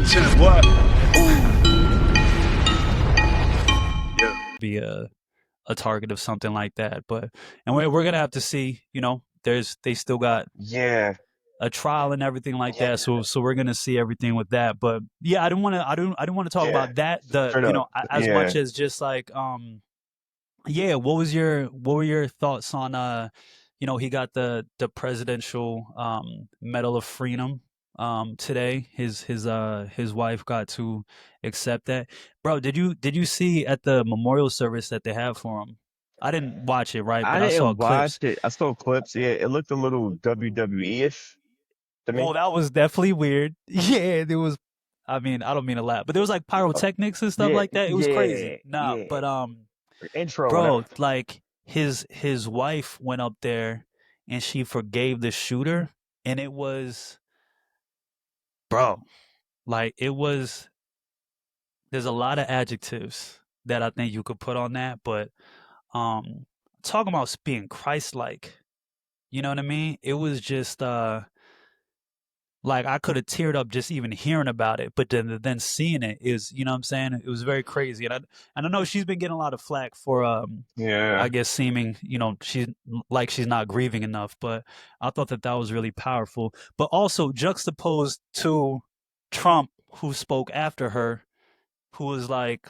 What? Be a target of something like that. But and we're gonna have to see. They still got Yeah, a trial and everything like yeah, that. So we're gonna see everything with that. But yeah, I didn't want to talk yeah. about that. Straight up. As Yeah. much as just like yeah. What were your thoughts on he got the presidential Medal of Freedom today. His wife got to accept that. Bro, did you see at the memorial service that they have for him? I didn't watch it, right, I but I saw didn't clips. watch it. I saw clips. Yeah, it looked a little WWE-ish to me. Well, that was definitely weird. Yeah, there was. I mean, I don't mean to laugh, but there was like Uh, pyrotechnics and stuff Yeah, like that. It was crazy. yeah, Nah, yeah. but Intro and bro, everything. like his wife went up there and she forgave the shooter, and it was, bro, like it was. There's a lot of adjectives that I think you could put on that, but um, talking about being Christ-like, you know what I mean? It was just like I could have teared up just even hearing about it, but then seeing it is, you know what I'm saying? It was very crazy, and I know she's been getting a lot of flack for I Yeah. guess seeming, she's not grieving enough, but I thought that was really powerful. But also juxtaposed to Trump, who spoke after her, who was like,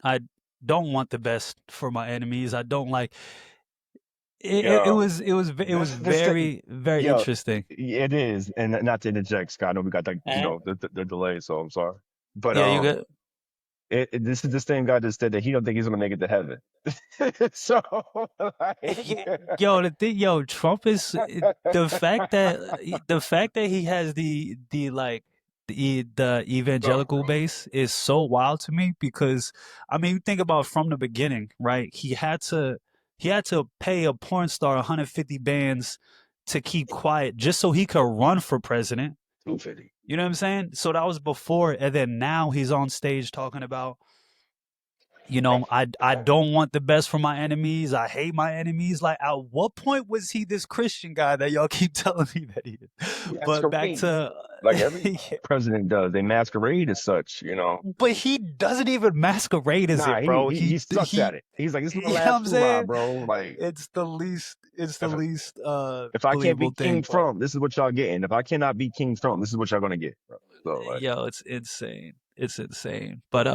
I don't want the best for my enemies. I don't like it. Yo, It was this thing, very very yo, interesting. it is, and not to interject, Scott. I know we got the, Uh-huh. the delay, so I'm sorry. But Yeah, you good? this is the same guy that said that he don't think he's gonna make it to heaven. So, like, Trump is the fact that he has the evangelical base is so wild to me because I mean, you think about from the beginning, right? He had to pay a porn star 150 bands to keep quiet just so he could run for president. 250. You know what I'm saying? So that was before, and then now he's on stage talking about I don't want the best for my enemies. I hate my enemies. Like, at what point was he this Christian guy that y'all keep telling me that he is? But back Masquerade, to, like every yeah, president does. They masquerade as such. but he doesn't even masquerade as Nah, it, he bro. he, He he sucks he, at it. He's like, this is my you know what last I'm hurrah, saying? bro. Like, It's the if least if I can't be believable King thing, but Trump, this is what y'all getting. If I cannot be King Trump, this is what y'all gonna get, bro. So like, yo, it's insane. It's insane. But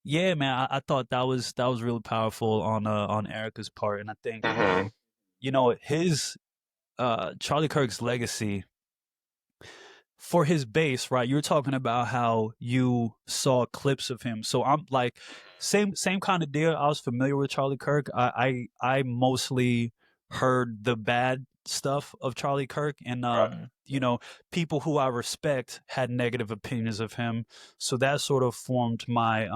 yeah, man, I thought that was really powerful on Erica's part, and I think mhm. his Charlie Kirk's legacy for his base, right? You were talking about how you saw clips of him. So I'm like, same kind of deal. I was familiar with Charlie Kirk. I mostly heard the bad stuff of Charlie Kirk, and Right. people who I respect had negative opinions of him. So that sort of formed my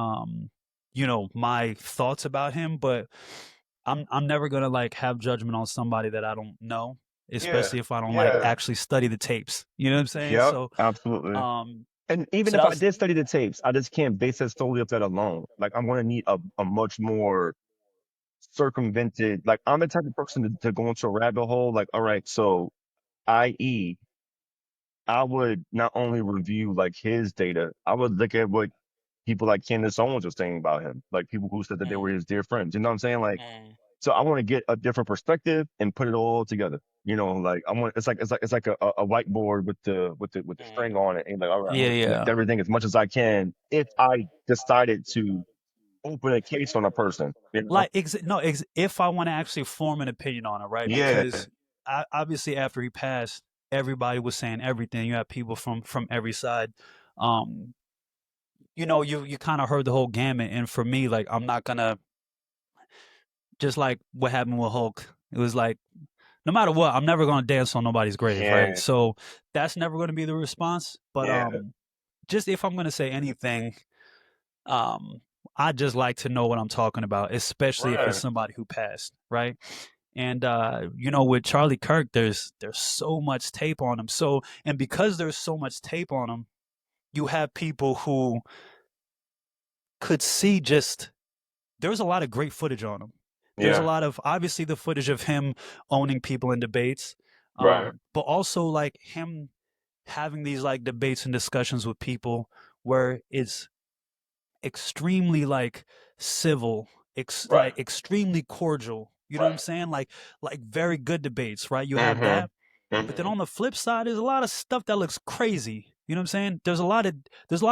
thoughts about him. But I'm never gonna like have judgment on somebody that I don't know, Yeah, especially if I don't like yeah, actually study the tapes. You know what I'm saying? yep, So absolutely. um And even so if that I was did study the tapes, I just can't base it solely off that alone. Like, I'm gonna need a much more circumvented. Like, I'm the type of person to go into a rabbit hole. Like, all right, so, i.e., I would not only review like his data, I would look at what people like Candace Owens were saying about him, like people who said that they were mm, his dear friends. You know what I'm saying? Like, mm, so I want to get a different perspective and put it all together. Like I want it's like a whiteboard with the string mm. on it, and like, all right, I'm Yeah, gonna collect yeah. everything as much as I can if I decided to open a case on a person. Like no, if I want to actually form an opinion on it, right? Yeah, Because obviously after he passed, everybody was saying everything. You have people from every side. Um, you kind of heard the whole gamut, and for me, like I'm not gonna just like what happened with Hulk. It was like no matter what, I'm never gonna dance on nobody's grave, right? yeah, So that's never gonna be the response. But yeah, just if I'm gonna say anything, um, I just like to know what I'm talking about, especially if it's right, somebody who passed, right? And with Charlie Kirk, there's so much tape on him. So and because there's so much tape on him, you have people who could see just there's a lot of great footage on him. There's a yeah, lot of obviously the footage of him owning people in debates, right, but also like having these like debates and discussions with people where it's extremely like civil, Right. like extremely cordial. You know what I'm Right. saying? Like very good debates, right? You have Mm-hmm. that, but then Mm-hmm. on the flip side, there's a lot of stuff that looks crazy. You know what I'm saying? There's a lot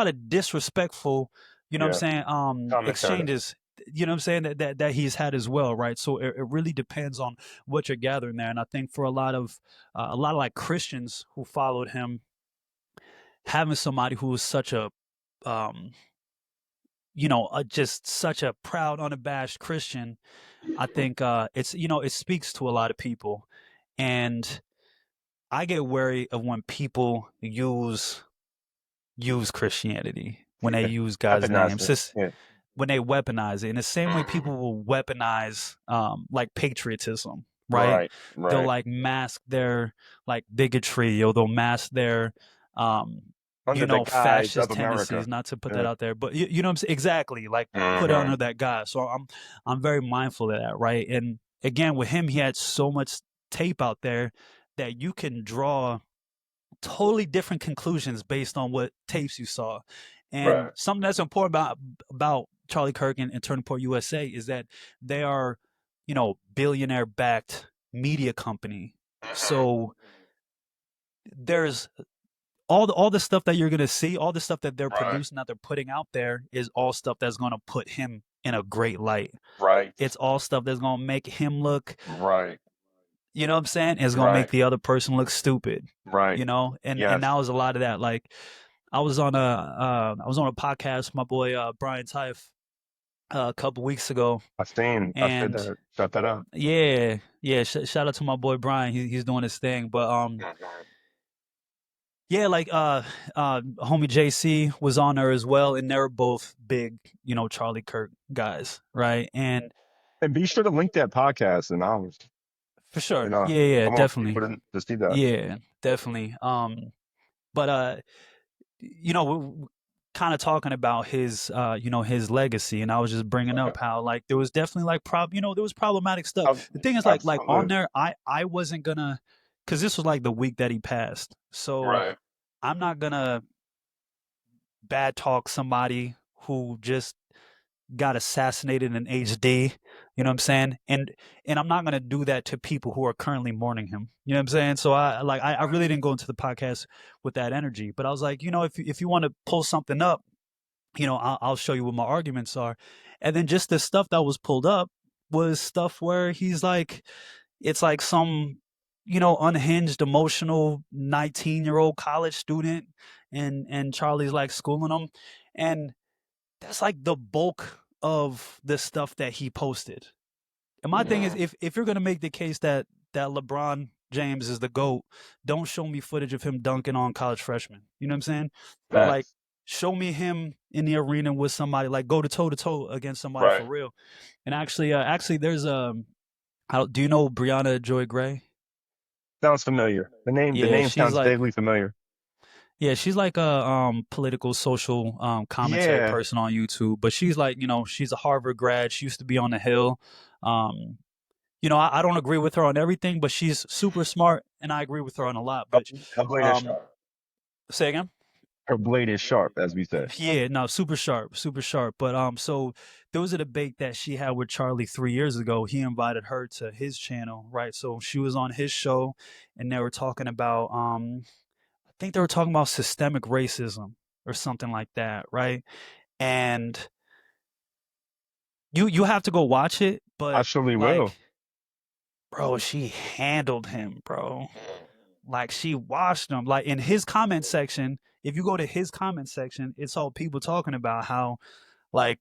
of disrespectful, you know what I'm Yeah. saying, Commentary. exchanges, you know what I'm saying, that he's had as well, right? So it really depends on what you're gathering there. And I think for a lot of like Christians who followed him, having somebody who was such a um just such a proud, unabashed Christian, I think it speaks to a lot of people. And I get wary of when people use Christianity, when they use God's name. Weaponized It's it. just Yeah. when they weaponize it. In the same way Mhm. people will weaponize like patriotism, right? Right. They'll Right. like mask their like bigotry, or they'll mask their um Under the guise of fascist America. tendencies, not to put that Yeah. out there, but you know what I'm saying? Exactly, like put it Mm-hmm. under that guise. So I'm very mindful of that, right? And again, with him, he had so much tape out there that you can draw totally different conclusions based on what tapes you saw. And Right. something that's important about Charlie Kirk and Turning Point USA is that they are, billionaire backed media company. Mm-hmm. So there's all the stuff that you're gonna see, all the stuff that they're Right. producing, that they're putting out there, is all stuff that's gonna put him in a great light. Right. It's all stuff that's gonna make him look, Right. you know what I'm saying? It's gonna make Right. the other person look stupid, Right. and Yes. that was a lot of that. Like I was on a podcast with my boy Brian Taif a couple weeks ago, I said and that. Shut that up. yeah, yeah, shout out to my boy Brian. He's doing his thing, but Mhm. yeah, like homie JC was on there as well, and they're both big, Charlie Kirk guys, right? And And be sure to link that podcast in ours. for sure, You know, yeah, yeah, I want people definitely, to see that. yeah, definitely. But kind of talking about his legacy, and I was just bringing Right. up how like there was definitely like there was problematic stuff. The thing is, like on Absolutely. there, I wasn't gonna, because this was like the week that he passed, so Right. I'm not gonna bad talk somebody who just got assassinated in HD. You know what I'm saying? And I'm not gonna do that to people who are currently mourning him. You know what I'm saying? So I really didn't go into the podcast with that energy. But I was like, if you want to pull something up, I'll show you what my arguments are. And then just the stuff that was pulled up was stuff where he's like, it's like some, unhinged, emotional 19-year-old college student, and Charlie's like schooling him. And that's like the bulk of the stuff that he posted. And my thing is, Mhm. if you're gonna make the case that LeBron James is the GOAT, don't show me footage of him dunking on college freshmen. You know what I'm saying? Like, Facts. show me him in the arena with somebody, like go to toe against somebody for Right. real. And actually, there's do you know Brianna Joy Gray? Sounds familiar. The Yeah, name she's sounds like vaguely familiar. Yeah, she's like a political social commentary Yeah. person on YouTube, but she's like, she's a Harvard grad. She used to be on the Hill. Um, I don't agree with her on everything, but she's super smart, and I agree with her on a lot. Her, But her blade is um, sharp. say again? Her blade is sharp, as we say. Yeah, no, super sharp, super sharp. But so there was a debate that she had with Charlie 3 years ago. He invited her to his channel, right? So she was on his show, and they were talking about I think they were talking about systemic racism or something like that, right? And you have to go watch it, I but surely will. like, bro, she handled him, bro. Like she washed him. Like in his comment section, if you go to his comment section, it's all people talking about how like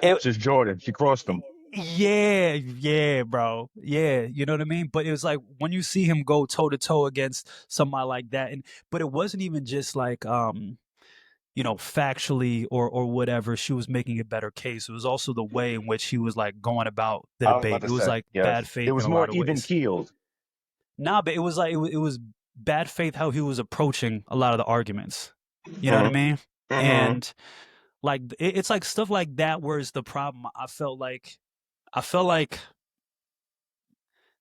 it. Just Jordan. She crossed him. Yeah, yeah, bro. Yeah, you know what I mean? But it was like when you see him go toe to toe against somebody like that, and but it wasn't even just like factually or whatever, she was making a better case. It was also the way in which he was like going about the I was about debate. to It was say, like bad yes. It faith in was a more lot of even ways. keeled. Nah, but it was like it was bad faith how he was approaching a lot of the arguments. You know what I Hmm. mean? Hmm. And like it's like stuff like that where it's the problem. I felt like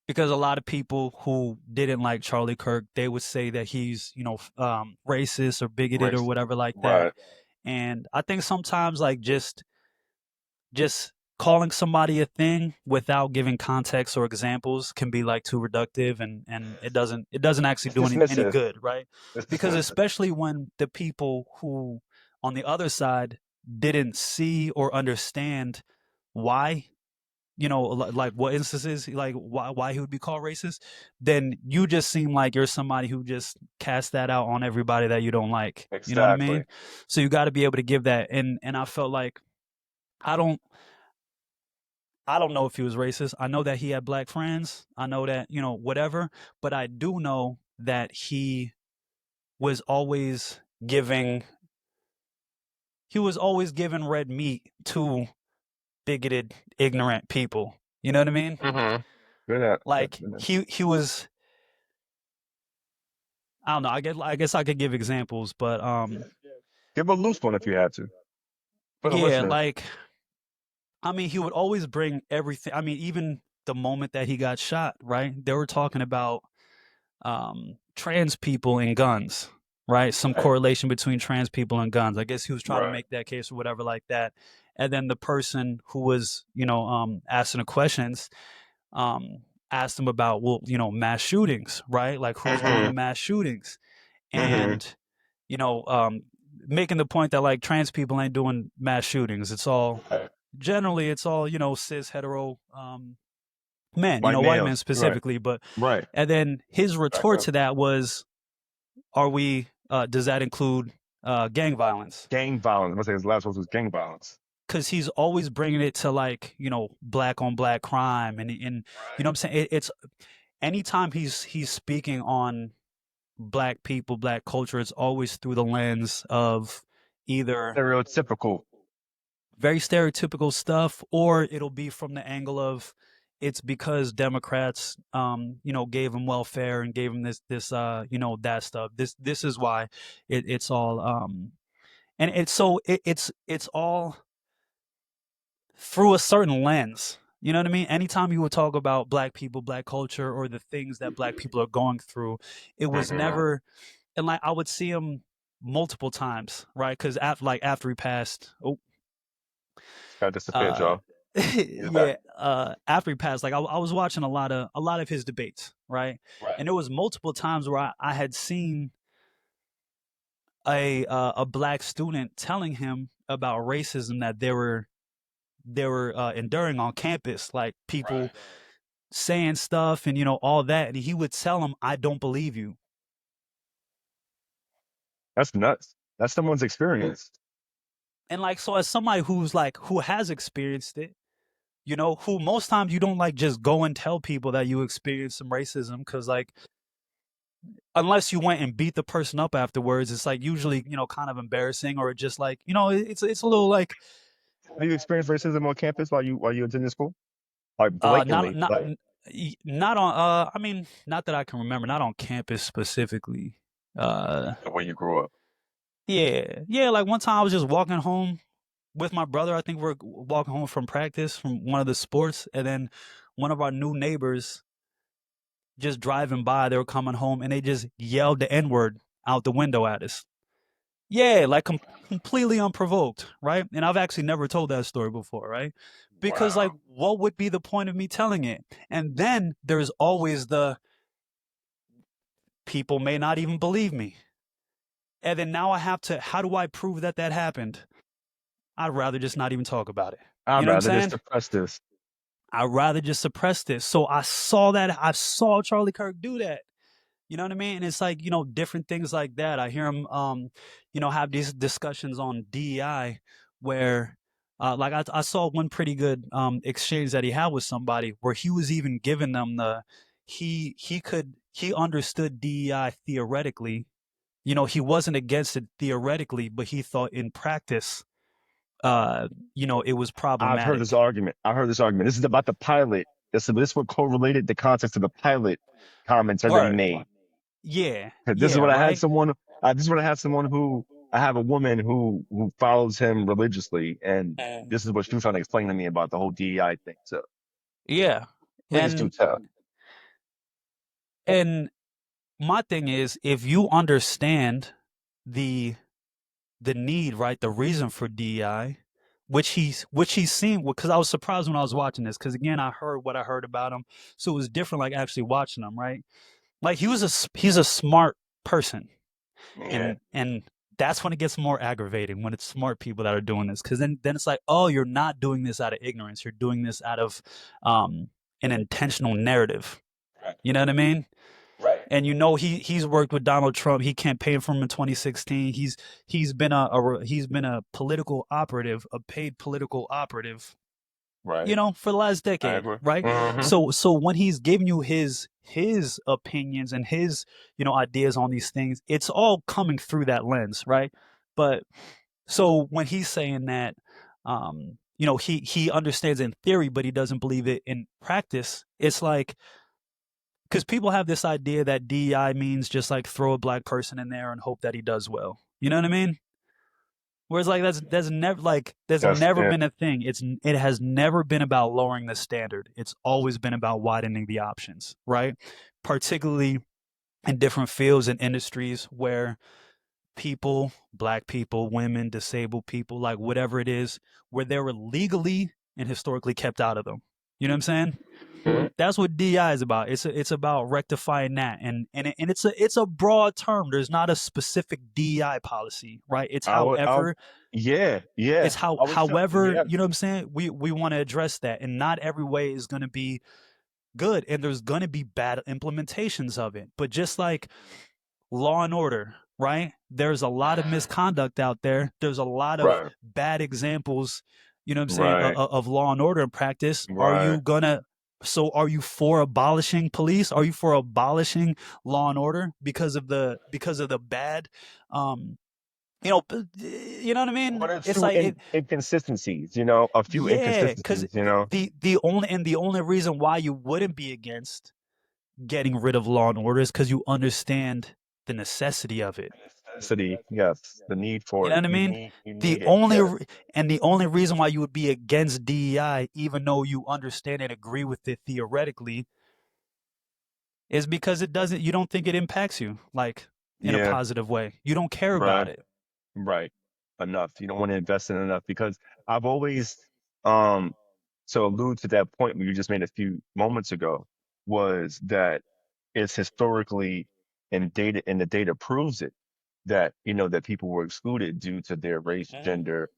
because a lot of people who didn't like Charlie Kirk, they would say that he's, racist or bigoted or Race. whatever like that. Right. And I think sometimes like just calling somebody a thing without giving context or examples can be like too reductive, and it doesn't actually It's do any dismissive. good, right? It's Because dismissive. especially when the people who on the other side didn't see or understand why, like what instances, like why he would be called racist, then you just seem like you're somebody who just casts that out on everybody that you don't like. You know what I Exactly. mean? So you got to be able to give that. And I felt like I don't I don't know if he was racist. I know that he had black friends. I know that, whatever, but I do know that was always giving he was always giving red meat to bigoted, ignorant people. You know what I mean? Mm-hmm. Good at Like that. he was, I don't know, I guess I could give examples, but Give a loose one if you had to for the yeah, listeners. like I mean, he would always bring everything. I mean, even the moment that he got shot, right? They were talking about trans people and guns, right? Some Right. correlation between trans people and guns. I guess he was trying to Right. make that case or whatever like that. And then the person who was, asking the questions, um, asked him about, well, mass shootings, right? Like who's doing the Mm-hmm. mass shootings, Mm-hmm. and you know, um, making the point that like trans people ain't doing mass shootings. It's all Right. generally, it's all cis hetero men, White white men males. Right. specifically. But Right. and then his Back retort up. to that was, "Are we? Does that include gang violence?" Gang violence. I'm gonna say his last words was gang violence. Because he's always bringing it to like black on black crime, and you know what I'm saying. It's anytime he's speaking on black people, black culture, it's always through the lens of either Stereotypical. very stereotypical stuff, or it'll be from the angle of it's because Democrats, gave him welfare and gave him this, that stuff. This is why it's all, and it's so it's all through a certain lens. You know what I mean? Anytime you would talk about black people, black culture, or the things that black people are going through, it was Mm-hmm. never, and like I would see him multiple times, right? Because after he passed, oh, It's got disappeared, uh y'all. He's back. yeah, after he passed, like I was watching a lot of his debates, right? Right. And there was multiple times where I had seen a black student telling him about racism that they were enduring on campus, like Right. people saying stuff and all that, and he would tell him, "I don't believe you." That's nuts. That's someone's experience. And like, so as somebody who has experienced it, who most times you don't like just go and tell people that you experienced some racism, because like unless you went and beat the person up afterwards, it's like usually kind of embarrassing, or just like it's a little like Have you experienced racism on campus while you attended school? Like blatantly, like not on I mean, not that I can remember, not on campus specifically. uh the way you grew up. yeah, like one time I was just walking home with my brother. I think we're walking home from practice from one of the sports, and then one of our new neighbors just driving by, they were coming home, and they just yelled the n-word out the window at us. Yeah, like completely unprovoked, right? And I've actually never told that story before, right? Because like, Wow. what would be the point of me telling it? And then there's always the people may not even believe me. And then now I have to, how do I prove that that happened? I'd rather just not even talk about it. You I'd know what I'm rather just saying? suppress this. I'd rather just suppress this. So I saw that. I saw Charlie Kirk do that. You know what I mean? And it's like, different things like that. I hear him, have these discussions on DEI where, like, I saw one pretty good exchange that he had with somebody where he was even giving them he understood DEI theoretically. He wasn't against it theoretically, but he thought in practice, it was I've heard this problematic. argument. I've heard this argument. This is about the pilot. This what correlated the context of the pilot commentary that he Right. made. Yeah. 'Cause this is Yeah. what I had Right. someone. This is what I had someone who I have a woman who follows him religiously, and And this is what she was trying to explain to me about the whole DEI thing. So yeah. please do And tell. And my thing is, if you understand the need, right, the reason for DEI, which he's seen, because I was surprised when I was watching this, because again, I heard what I heard about him, so it was different, like actually watching him, right? Like he's a smart person, Yeah. and that's when it gets more aggravating when it's smart people that are doing this, because then it's like, oh, you're not doing this out of ignorance, you're doing this out of an intentional narrative. Right. You know what I mean? Right. And he's worked with Donald Trump. He campaigned for him in 2016. He's been a political operative, a paid political operative, Right. for the last I decade, agree. right? Mm-hmm. So when he's giving you his opinions and his ideas on these things, it's all coming through that lens, right? But so when he's saying that, he understands in theory, but he doesn't believe it in practice. It's like, because people have this idea that DEI means just like throw a black person in there and hope that he does well. You know what I mean? Whereas like that's That's never it. been a thing. It has never been about lowering the standard. It's always been about widening the options, right? Particularly in different fields and industries where people, black people, women, disabled people, like whatever it is, where they were legally and historically kept out of them. You know what I'm saying? Mhm. That's what DI is about. It's about rectifying that, and it's a broad term. There's not a specific DEI policy, right? I would, yeah, yeah. I was trying, However, yeah, you know what I'm saying. We want to address that, and not every way is going to be good, and there's going to be bad implementations of it. But just like Law and Order, right? There's a lot of misconduct out there. There's a lot of right, bad examples, you know what I'm saying, right, of law and order in practice. right. Are you for abolishing police? Are you for abolishing law and order because of the bad, um, you know what I One mean? or It's two like it, inconsistencies, a few yeah, because inconsistencies. the only reason why you wouldn't be against getting rid of law and order is because you understand the necessity of it. Necessity, yes. The need You for know it. what I mean? You The need it. only Yes. re- and the only reason why you would be against DEI, even though you understand and agree with it theoretically, is because you don't think it impacts you like in a Yeah, positive way. You don't care about right, it. right. Enough. You don't want to invest in enough because I've always, um, to allude to that point you just made a few moments ago, was that it's historically and the data proves it that, that people were excluded due to their race, Mhm. gender,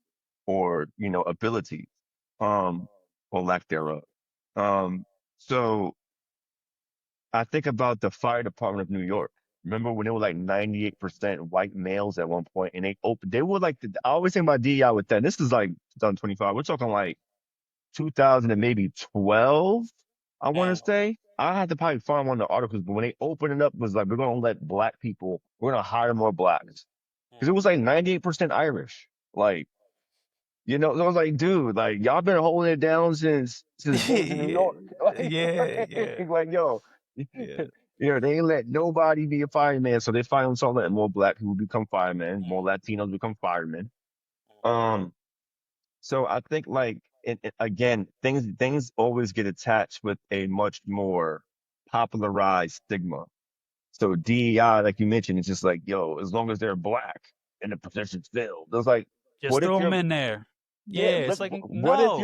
or, ability, um, or lack thereof. Um, so I think about the fire department of New York. Remember when they were like 98% white males at one point, and they were like, I always think about DEI with that. This is like 2025. We're talking like 2000 and maybe 12, I want to Mm. say. I had to probably find one of the articles, but when they opened it up, it was like, we're going to let black people, we're going to hire more blacks. Because it was like 98% Irish. Like, so I was like, dude, like y'all been holding it down since Boys in New Yeah, York. Like, yeah, yeah, like, yo, yeah. they ain't let nobody be a fireman. So they finally start letting more black people become firemen, more Latinos become firemen. Um, so I think like again, things always get attached with a much more popularized stigma. So DEI, like you mentioned, it's just like, yo, as long as they're black and the position's filled. It was like, Just what if throw them you're in there. yeah, Yeah, it's like what if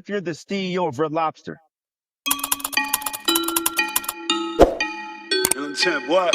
you're no. the CEO of Red Lobster? Young Temp, what?